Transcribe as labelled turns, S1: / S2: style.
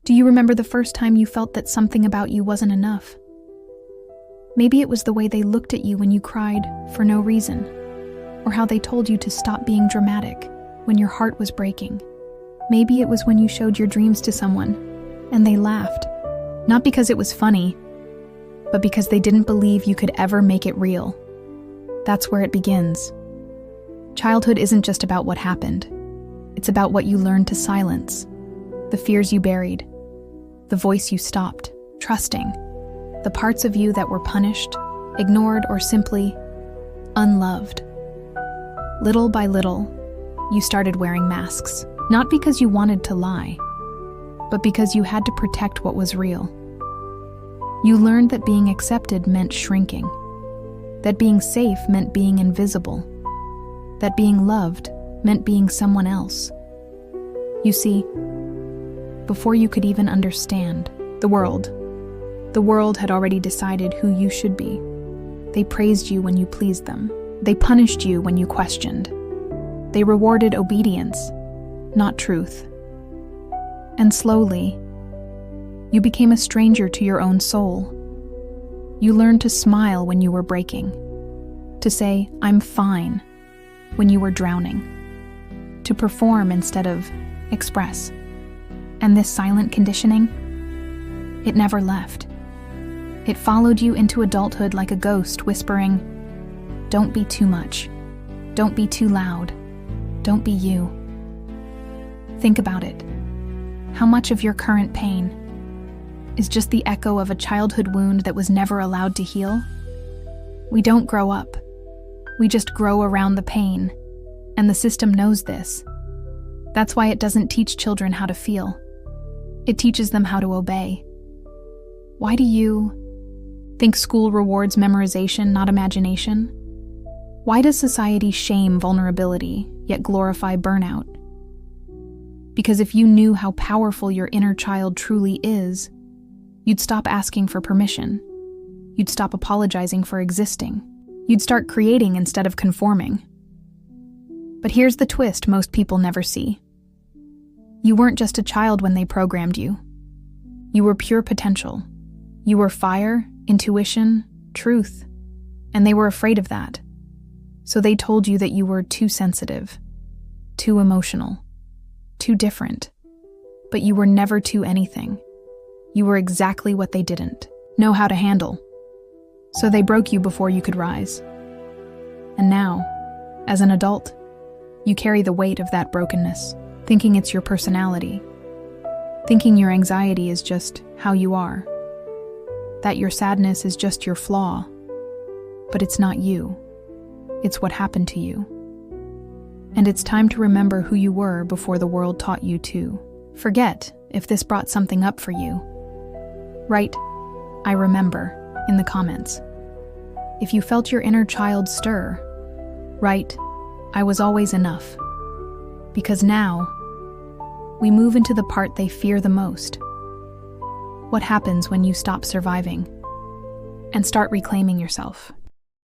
S1: Do you remember the first time you felt that something about you wasn't enough? Maybe it was the way they looked at you when you cried for no reason, or how they told you to stop being dramatic when your heart was breaking. Maybe it was when you showed your dreams to someone and they laughed, not because it was funny, but because they didn't believe you could ever make it real. That's where it begins. Childhood isn't just about what happened. It's about what you learned to silence, the fears you buried, the voice you stopped trusting, the parts of you that were punished, ignored, or simply unloved. Little by little, you started wearing masks, not because you wanted to lie, but because you had to protect what was real. You learned that being accepted meant shrinking, that being safe meant being invisible, that being loved meant being someone else. You see, before you could even understand, the world had already decided who you should be. They praised you when you pleased them. They punished you when you questioned. They rewarded obedience, not truth. And slowly, you became a stranger to your own soul. You learned to smile when you were breaking, to say, "I'm fine," when you were drowning, to perform instead of express. And this silent conditioning, it never left. It followed you into adulthood like a ghost whispering, "Don't be too much. Don't be too loud. Don't be you." Think about it. How much of your current pain is just the echo of a childhood wound that was never allowed to heal? We don't grow up. We just grow around the pain, and the system knows this. That's why it doesn't teach children how to feel. It teaches them how to obey. Why do you think school rewards memorization, not imagination? Why does society shame vulnerability, yet glorify burnout? Because if you knew how powerful your inner child truly is, you'd stop asking for permission. You'd stop apologizing for existing. You'd start creating instead of conforming. But here's the twist most people never see. You weren't just a child when they programmed you. You were pure potential. You were fire, intuition, truth, and they were afraid of that. So they told you that you were too sensitive, too emotional, too different. But you were never too anything. You were exactly what they didn't know how to handle. So they broke you before you could rise. And now, as an adult, you carry the weight of that brokenness, thinking it's your personality, thinking your anxiety is just how you are, that your sadness is just your flaw. But it's not you. It's what happened to you. And it's time to remember who you were before the world taught you to forget if this brought something up for you. Write, "I remember," in the comments. If you felt your inner child stir, write, "I was always enough." Because now, we move into the part they fear the most. What happens when you stop surviving and start reclaiming yourself?